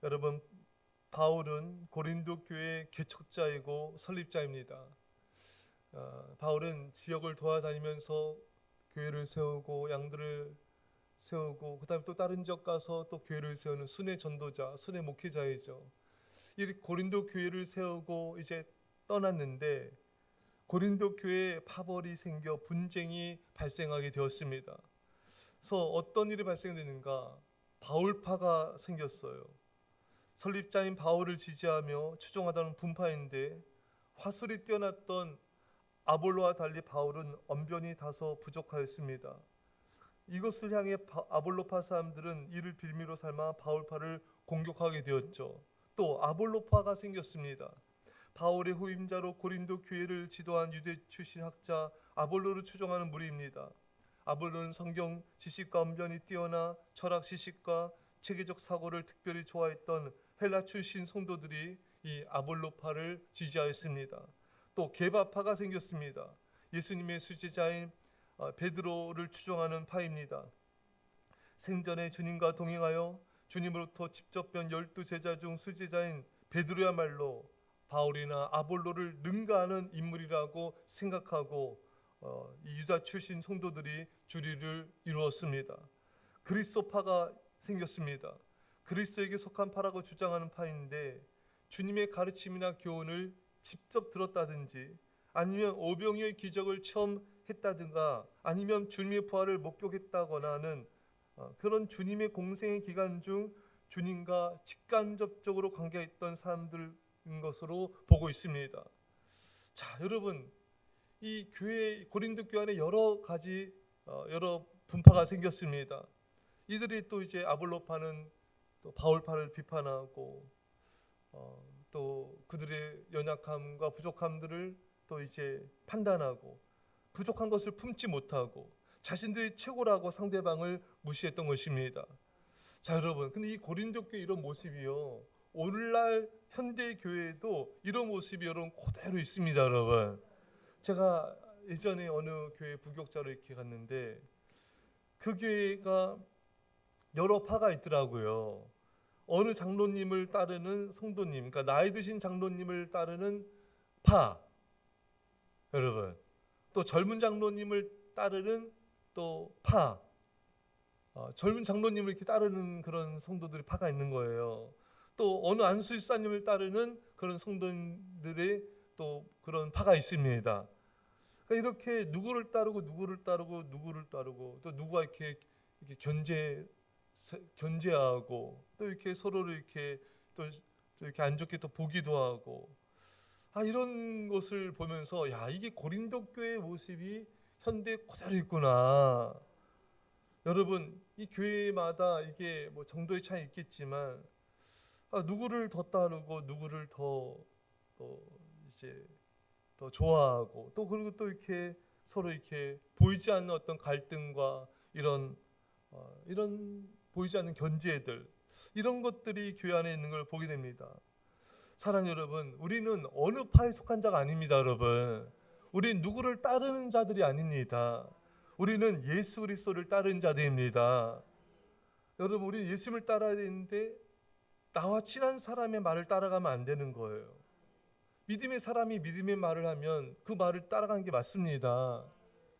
여러분, 바울은 고린도 교회의 개척자이고 설립자입니다. 바울은 지역을 돌아다니면서 교회를 세우고 양들을 세우고 그다음에 또 다른 지역 가서 또 교회를 세우는 순회 전도자, 순회 목회자이죠. 이 고린도 교회를 세우고 이제 떠났는데 고린도 교회에 파벌이 생겨 분쟁이 발생하게 되었습니다. 그래서 어떤 일이 발생되는가? 바울파가 생겼어요. 설립자인 바울을 지지하며 추종하다는 분파인데 화술이 뛰어났던 아볼로와 달리 바울은 언변이 다소 부족하였습니다. 이것을 향해 아볼로파 사람들은 이를 빌미로 삼아 바울파를 공격하게 되었죠. 또 아볼로파가 생겼습니다. 바울의 후임자로 고린도 교회를 지도한 유대 출신 학자 아볼로를 추종하는 무리입니다. 아볼로는 성경 지식과 언변이 뛰어나 철학 지식과 체계적 사고를 특별히 좋아했던 헬라 출신 성도들이 이 아볼로파를 지지하였습니다. 또 게바파가 생겼습니다. 예수님의 수제자인 베드로를 추종하는 파입니다. 생전에 주님과 동행하여 주님으로부터 직접 뵌 12제자 중 수제자인 베드로야말로 바울이나 아볼로를 능가하는 인물이라고 생각하고 이 유다 출신 성도들이 주리를 이루었습니다. 그리스도파가 생겼습니다. 그리스도에게 속한 파라고 주장하는 파인데 주님의 가르침이나 교훈을 직접 들었다든지 아니면 오병이의 기적을 처음 했다든가 아니면 주님의 부활을 목격했다거나 하는 그런 주님의 공생의 기간 중 주님과 직간접적으로 관계했던 사람들인 것으로 보고 있습니다. 자, 여러분, 이 교회 고린도 교회 안에 여러 가지 여러 분파가 생겼습니다. 이들이 또 이제 아볼로파는 또 바울파를 비판하고 또 그들의 연약함과 부족함들을 또 이제 판단하고 부족한 것을 품지 못하고 자신들이 최고라고 상대방을 무시했던 것입니다. 자, 여러분, 근데 이 고린도 교회 이런 모습이요, 오늘날 현대 교회에도 이런 모습이 여러분 그대로 있습니다. 여러분, 제가 예전에 어느 교회 부교육자로 이렇게 갔는데 그 교회가 여러 파가 있더라고요. 어느 장로님을 따르는 성도님, 그러니까 나이 드신 장로님을 따르는 파, 여러분, 또 젊은 장로님을 따르는 또 파, 젊은 장로님을 이렇게 따르는 그런 성도들이 파가 있는 거예요. 또 어느 안수일사님을 따르는 그런 성도들의 또 그런 파가 있습니다. 그러니까 이렇게 누구를 따르고 누구를 따르고 누구를 따르고 또 누가 이렇게 견제하고 또 이렇게 서로를 이렇게 또 이렇게 안 좋게 또 보기도 하고 이런 것을 보면서 야, 이게 고린도 교회의 모습이 현대에 그대로 있구나. 여러분, 이 교회마다 이게 뭐 정도의 차이 있겠지만 누구를 더 따르고 누구를 더 이제 더 좋아하고 또 그리고 또 이렇게 서로 이렇게 보이지 않는 어떤 갈등과 이런 보이지 않는 견제들, 이런 것들이 교회 안에 있는 걸 보게 됩니다. 사랑 여러분, 우리는 어느 파에 속한 자가 아닙니다. 여러분, 우리는 누구를 따르는 자들이 아닙니다. 우리는 예수 그리스도를 따르는 자들입니다. 여러분, 우리는 예수님을 따라야 되는데 나와 친한 사람의 말을 따라가면 안 되는 거예요. 믿음의 사람이 믿음의 말을 하면 그 말을 따라가는 게 맞습니다.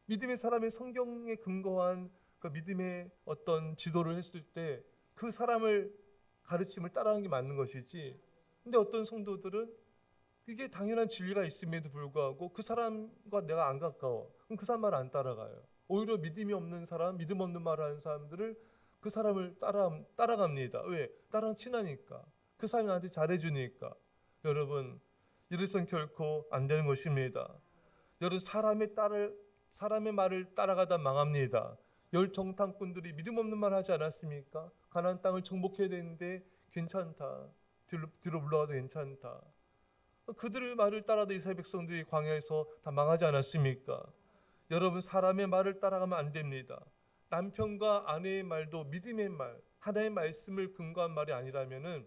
믿음의 사람이 성경에 근거한 그 믿음의 어떤 지도를 했을 때 그 사람을 가르침을 따라가는 게 맞는 것이지. 근데 어떤 성도들은 이게 당연한 진리가 있음에도 불구하고 그 사람과 내가 안 가까워. 그럼 그 사람 말 안 따라가요. 오히려 믿음이 없는 사람, 믿음 없는 말을 하는 사람들을 그 사람을 따라갑니다. 왜? 나랑 친하니까. 그 사람이 나한테 잘해주니까. 여러분, 이래선 결코 안 되는 것입니다. 여러분, 사람의 말을 따라가다 망합니다. 열 정탐꾼들이 믿음 없는 말 하지 않았습니까? 가나안 땅을 정복해야 되는데 괜찮다. 뒤로 물러가도 괜찮다. 그들의 말을 따라도 이스라엘 백성들이 광야에서 다 망하지 않았습니까? 여러분, 사람의 말을 따라가면 안 됩니다. 남편과 아내의 말도 믿음의 말, 하나님의 말씀을 근거한 말이 아니라면은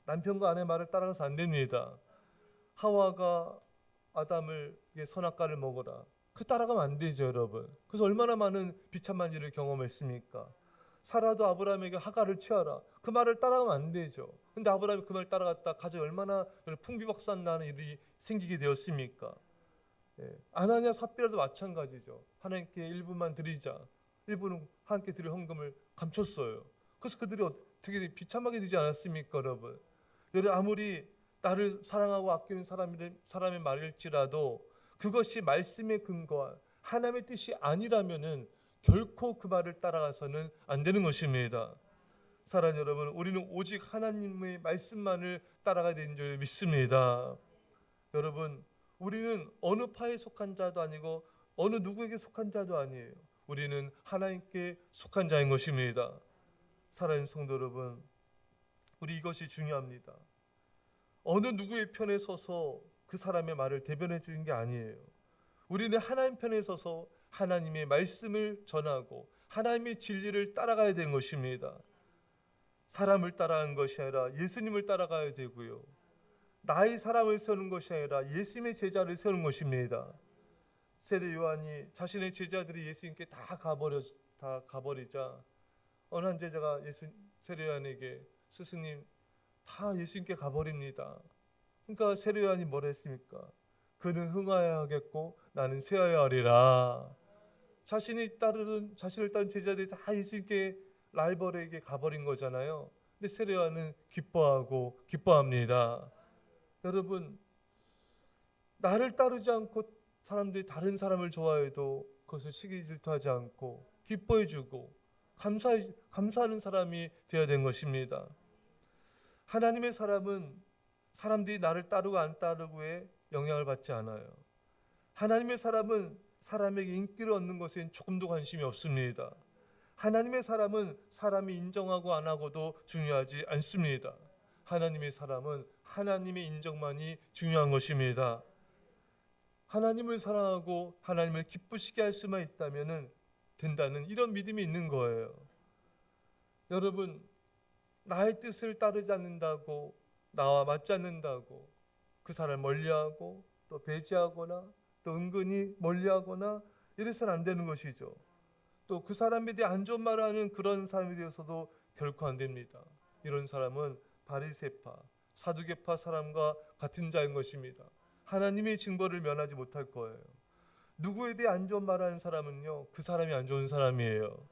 남편과 아내의 말을 따라가서 안 됩니다. 하와가 아담을 선악과를 먹어라. 그 따라가면 안 되죠, 여러분. 그래서 얼마나 많은 비참한 일을 경험했습니까? 사라도 아브라함에게 하갈을 취하라. 그 말을 따라가면 안 되죠. 근데 아브라함이 그 말 따라갔다 가정이 얼마나 풍비박산 나는 일이 생기게 되었습니까? 아나니아 삽비라도 마찬가지죠. 하나님께 일부만 드리자. 일부는 하나님께 드릴 헌금을 감췄어요. 그래서 그들이 되게 비참하게 되지 않았습니까, 여러분? 여러분 아무리 나를 사랑하고 아끼는 사람의 말일지라도 그것이 말씀에 근거한 하나님의 뜻이 아니라면은 결코 그 말을 따라가서는 안 되는 것입니다. 사랑하는 여러분, 우리는 오직 하나님의 말씀만을 따라가야 되는 줄 믿습니다. 여러분, 우리는 어느 파에 속한 자도 아니고 어느 누구에게 속한 자도 아니에요. 우리는 하나님께 속한 자인 것입니다. 사랑하는 성도 여러분, 우리 이것이 중요합니다. 어느 누구의 편에 서서 그 사람의 말을 대변해 주는 게 아니에요. 우리는 하나님 편에 서서 하나님의 말씀을 전하고 하나님의 진리를 따라가야 되는 것입니다. 사람을 따라가는 것이 아니라 예수님을 따라가야 되고요. 나의 사람을 세우는 것이 아니라 예수님의 제자를 세우는 것입니다. 세례 요한이 자신의 제자들이 예수님께 다 가버리자 어느 한 제자가 세례 요한에게 스승님 다 예수님께 가버립니다. 그러니까 세례 요한이 뭐라 했습니까? 그는 흥하여야 하겠고 나는 쇠하여야 하리라. 자신을 따르는 제자들이 다 예수님께 라이벌에게 가버린 거잖아요. 근데 세례 요한은 기뻐합니다. 여러분, 나를 따르지 않고 사람들이 다른 사람을 좋아해도 그것을 시기 질투하지 않고 기뻐해주고 감사하는 사람이 되어야 되는 것입니다. 하나님의 사람은 사람들이 나를 따르고 안 따르고에 영향을 받지 않아요. 하나님의 사람은 사람에게 인기를 얻는 것엔 조금도 관심이 없습니다. 하나님의 사람은 사람이 인정하고 안 하고도 중요하지 않습니다. 하나님의 사람은 하나님의 인정만이 중요한 것입니다. 하나님을 사랑하고 하나님을 기쁘시게 할 수만 있다면 된다는 이런 믿음이 있는 거예요. 여러분, 나의 뜻을 따르지 않는다고 나와 맞지 않는다고 그 사람을 멀리하고 또 배제하거나 또 은근히 멀리하거나 이래서는 안 되는 것이죠. 또 그 사람에 대해 안 좋은 말을 하는 그런 사람에 대해서도 결코 안 됩니다. 이런 사람은 바리새파, 사두개파 사람과 같은 자인 것입니다. 하나님의 징벌을 면하지 못할 거예요. 누구에 대해 안 좋은 말을 하는 사람은요, 그 사람이 안 좋은 사람이에요.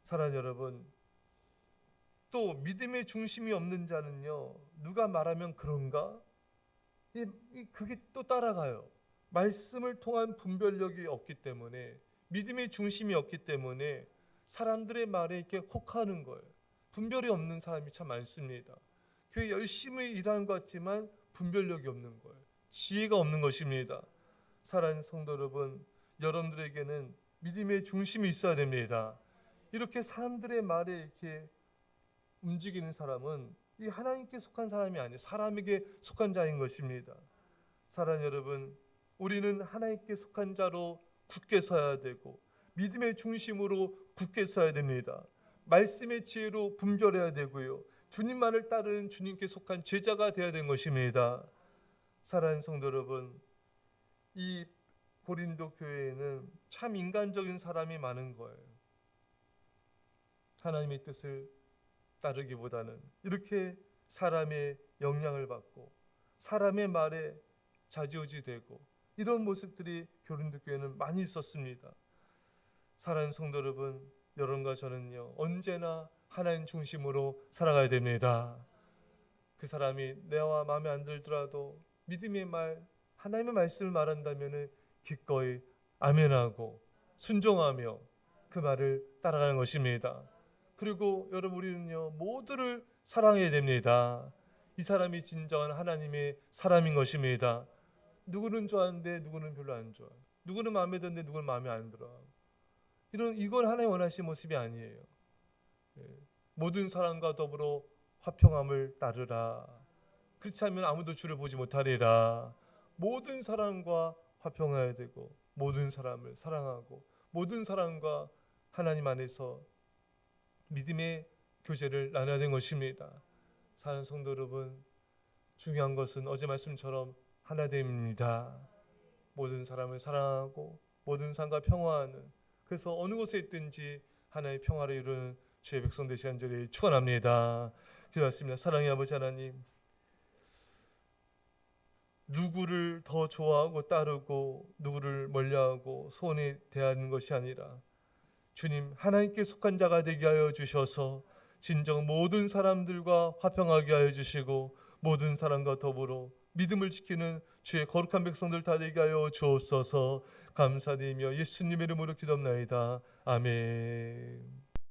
사랑하는 여러분, 또 믿음의 중심이 없는 자는요, 누가 말하면 그런가? 그게 또 따라가요. 말씀을 통한 분별력이 없기 때문에, 믿음의 중심이 없기 때문에 사람들의 말에 이렇게 혹하는 거예요. 분별이 없는 사람이 참 많습니다. 교회 열심히 일하는 것 같지만 분별력이 없는 거예요. 지혜가 없는 것입니다. 사랑하는 성도 여러분, 여러분들에게는 믿음의 중심이 있어야 됩니다. 이렇게 사람들의 말에 이렇게 움직이는 사람은 이 하나님께 속한 사람이 아니에요. 사람에게 속한 자인 것입니다. 사랑하는 여러분, 우리는 하나님께 속한 자로 굳게 서야 되고 믿음의 중심으로 굳게 서야 됩니다. 말씀의 지혜로 분별해야 되고요. 주님만을 따르는 주님께 속한 제자가 되어야 되는 것입니다. 사랑하는 성도 여러분, 이 고린도 교회에는 참 인간적인 사람이 많은 거예요. 하나님의 뜻을 따르기보다는 이렇게 사람의 영향을 받고 사람의 말에 좌지우지되고 이런 모습들이 고린도 교회는 많이 있었습니다. 사랑하는 성도 여러분, 여러분과 저는요, 언제나 하나님 중심으로 살아가야 됩니다. 그 사람이 내와 마음에 안 들더라도 믿음의 말, 하나님의 말씀을 말한다면 기꺼이 아멘하고 순종하며 그 말을 따라가는 것입니다. 그리고 여러분, 우리는요, 모두를 사랑해야 됩니다. 이 사람이 진정한 하나님의 사람인 것입니다. 누구는 좋아하는데 누구는 별로 안 좋아. 누구는 마음에 드는데 누구는 마음에 안 들어. 이건 하나님 원하시는 모습이 아니에요. 모든 사람과 더불어 화평함을 따르라. 그렇지 않으면 아무도 주를 보지 못하리라. 모든 사람과 화평해야 되고 모든 사람을 사랑하고 모든 사람과 하나님 안에서 믿음의 교제를 나눠야 되는 것입니다. 사는 성도 여러분, 중요한 것은 어제 말씀처럼 하나됨입니다. 모든 사람을 사랑하고 모든 사람과 평화하는, 그래서 어느 곳에 있든지 하나의 평화를 이루는 주의 백성 되시는 자리 축원합니다. 기도하겠습니다. 사랑의 아버지 하나님, 누구를 더 좋아하고 따르고 누구를 멀리하고 소원히 대하는 것이 아니라 주님 하나님께 속한 자가 되게 하여 주셔서 진정 모든 사람들과 화평하게 하여 주시고 모든 사람과 더불어 믿음을 지키는 주의 거룩한 백성들 다 되게 하여 주옵소서. 감사드리며 예수님의 이름으로 기도합나이다. 아멘.